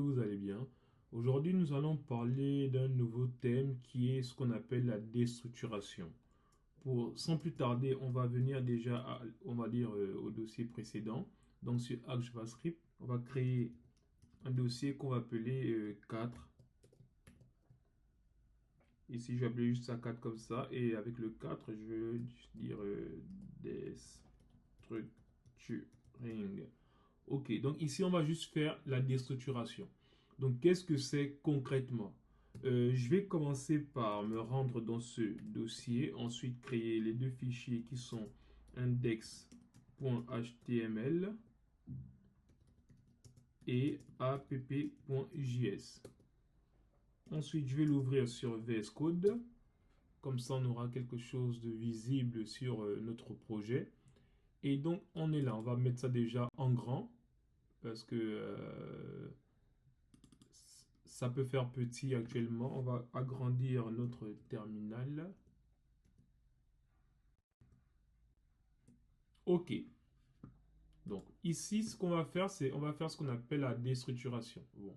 vous allez bien. Aujourd'hui, nous allons parler d'un nouveau thème qui est ce qu'on appelle la déstructuration. Sans plus tarder, on va venir déjà, on va dire, au dossier précédent. Donc, sur Arc JavaScript, on va créer un dossier qu'on va appeler 4. Ici, je vais appeler juste ça 4 comme ça. Et avec le 4, je vais dire destructuring. Ok, donc ici, on va juste faire la déstructuration. Donc, qu'est-ce que c'est concrètement? Je vais commencer par me rendre dans ce dossier, ensuite créer les deux fichiers qui sont index.html et app.js. Ensuite, je vais l'ouvrir sur VS Code. Comme ça, on aura quelque chose de visible sur notre projet. Et donc, on est là. On va mettre ça déjà en grand parce que ça peut faire petit actuellement. On va agrandir notre terminal. OK. Donc ici, ce qu'on va faire, c'est on va faire ce qu'on appelle la déstructuration. Bon,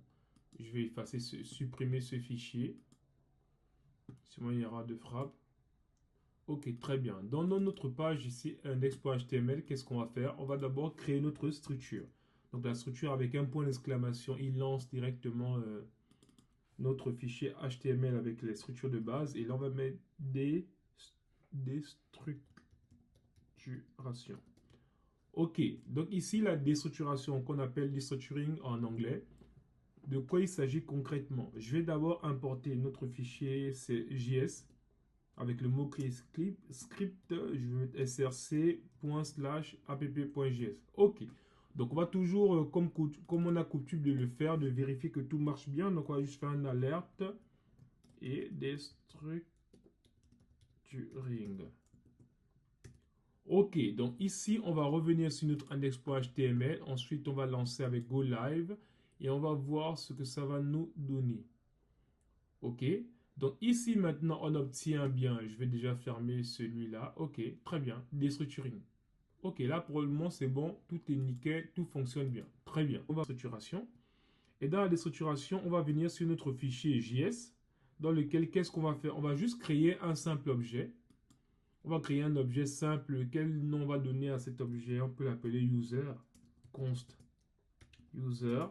je vais effacer, supprimer ce fichier. Sinon, il y aura de frappe. OK, très bien. Dans notre page ici, index.html, qu'est-ce qu'on va faire? On va d'abord créer notre structure. Donc la structure avec un point d'exclamation, il lance directement notre fichier HTML avec les structures de base. Et là, on va mettre des déstructuration. Ok, donc ici, la déstructuration qu'on appelle destructuring en anglais, de quoi il s'agit concrètement? Je vais d'abord importer notre fichier JS avec le mot-clé script, je vais mettre src./app.js. Ok, donc on va toujours, comme on a coutume de le faire, de vérifier que tout marche bien. Donc on va juste faire une alerte et destructuring. Ok, donc ici, on va revenir sur notre index.html. Ensuite, on va lancer avec Go Live et on va voir ce que ça va nous donner. Ok, donc ici, maintenant, on obtient bien. Je vais déjà fermer celui-là. Ok, très bien. Destructuring. Ok, là, pour le moment, c'est bon. Tout est nickel. Tout fonctionne bien. Très bien. On va structuration. Et dans la déstructuration, on va venir sur notre fichier JS dans lequel, qu'est-ce qu'on va faire? On va juste créer un simple objet. On va créer un objet simple. Quel nom on va donner à cet objet? On peut l'appeler user. Const user.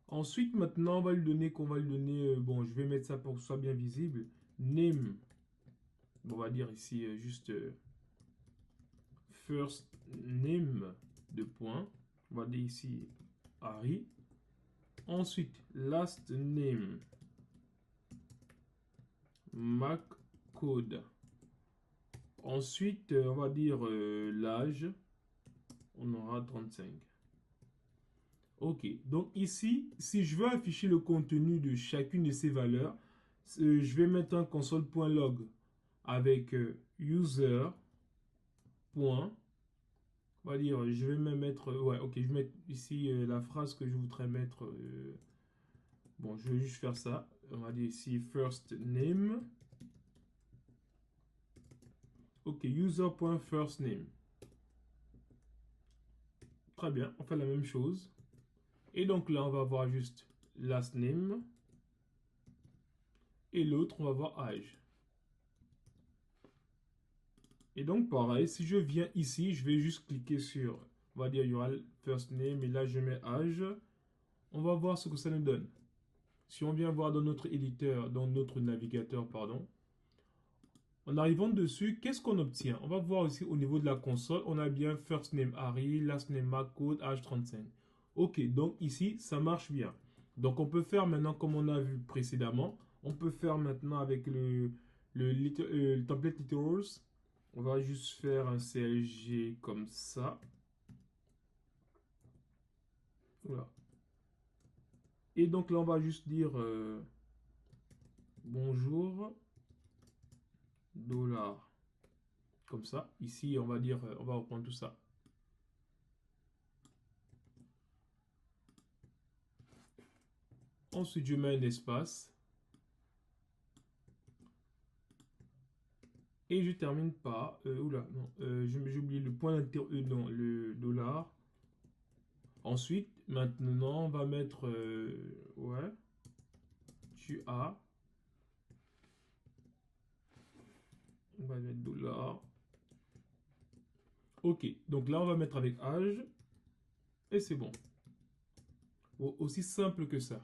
Ensuite, maintenant, on va lui donner bon, je vais mettre ça pour que ce soit bien visible. Name. Bon, on va dire ici juste first name de point. On va dire ici Harry. Ensuite, last name. Mac code. Ensuite, on va dire l'âge. On aura 35. Ok, donc ici, si je veux afficher le contenu de chacune de ces valeurs, je vais mettre un console.log avec user. On va dire, je vais même mettre, ouais, ok, je vais mettre ici la phrase que je voudrais mettre. Bon, je vais juste faire ça. On va dire ici first name. Ok, user.firstName. Très bien, on fait la même chose. Et donc là, on va avoir juste last name. Et l'autre, on va voir âge. Et donc, pareil, si je viens ici, je vais juste cliquer sur, on va dire, il y aura first name, et là, je mets âge. On va voir ce que ça nous donne. Si on vient voir dans notre éditeur, dans notre navigateur, pardon, en arrivant dessus, qu'est-ce qu'on obtient? On va voir aussi au niveau de la console, on a bien first name Harry, last name McCode, âge 35. Ok, donc ici, ça marche bien. Donc, on peut faire maintenant, comme on a vu précédemment, on peut faire maintenant avec le template literals. On va juste faire un CLG comme ça. Voilà. Et donc là, on va juste dire bonjour, dollar. Comme ça. Ici, on va dire, on va reprendre tout ça. Ensuite, je mets un espace. Et je termine par, oula, non, j'ai oublié le point non, le dollar. Ensuite, Maintenant, on va mettre, ouais, tu as, on va mettre $. Ok, donc là, on va mettre avec âge, et c'est bon. Aussi simple que ça.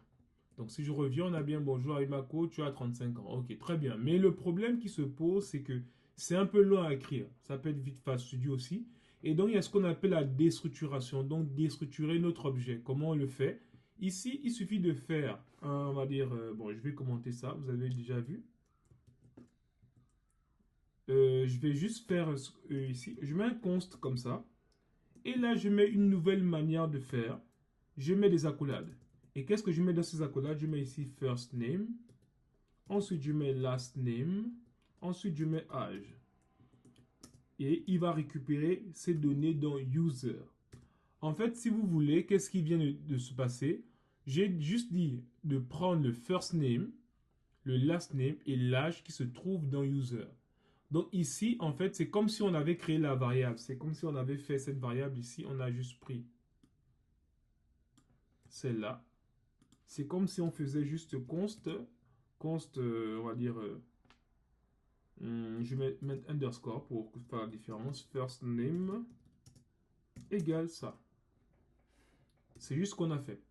Donc, si je reviens, on a bien bonjour Arimako, tu as 35 ans. Ok, très bien. Mais le problème qui se pose, c'est que c'est un peu long à écrire. Ça peut être vite facile aussi. Et donc, il y a ce qu'on appelle la déstructuration. Donc, déstructurer notre objet. Comment on le fait? Ici, il suffit de faire, on va dire, bon, je vais commenter ça, vous avez déjà vu. Je vais juste faire ici, je mets un const comme ça. Et là, je mets une nouvelle manière de faire. Je mets des accolades. Et qu'est-ce que je mets dans ces accolades? Je mets ici first name. Ensuite, je mets last name. Ensuite, je mets âge. Et il va récupérer ces données dans user. En fait, si vous voulez, qu'est-ce qui vient de se passer? J'ai juste dit de prendre le first name, le last name et l'âge qui se trouve dans user. Donc ici, en fait, c'est comme si on avait créé la variable. C'est comme si on avait fait cette variable ici. On a juste pris celle-là. C'est comme si on faisait juste const, on va dire, je vais mettre underscore pour faire la différence. First name égale ça. C'est juste ce qu'on a fait.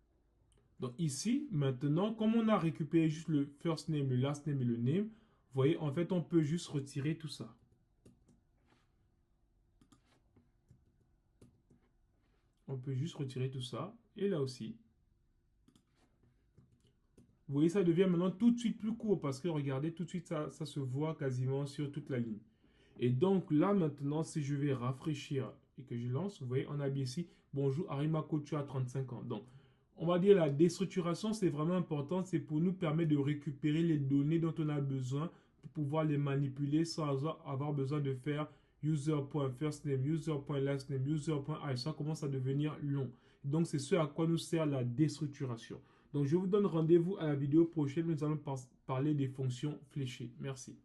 Donc ici, maintenant, comme on a récupéré juste le first name, le last name et le name, vous voyez, en fait, on peut juste retirer tout ça. On peut juste retirer tout ça. Et là aussi. Vous voyez, ça devient maintenant tout de suite plus court parce que regardez, tout de suite, ça se voit quasiment sur toute la ligne. Et donc là, maintenant, si je vais rafraîchir et que je lance, vous voyez, on a bien ici, bonjour Arimako, tu as 35 ans. Donc, on va dire la déstructuration, c'est vraiment important. C'est pour nous permettre de récupérer les données dont on a besoin pour pouvoir les manipuler sans avoir besoin de faire user.firstname, user.lastname, user.age. Ça commence à devenir long. Donc, c'est ce à quoi nous sert la déstructuration. Donc, je vous donne rendez-vous à la vidéo prochaine. Nous allons parler des fonctions fléchées. Merci.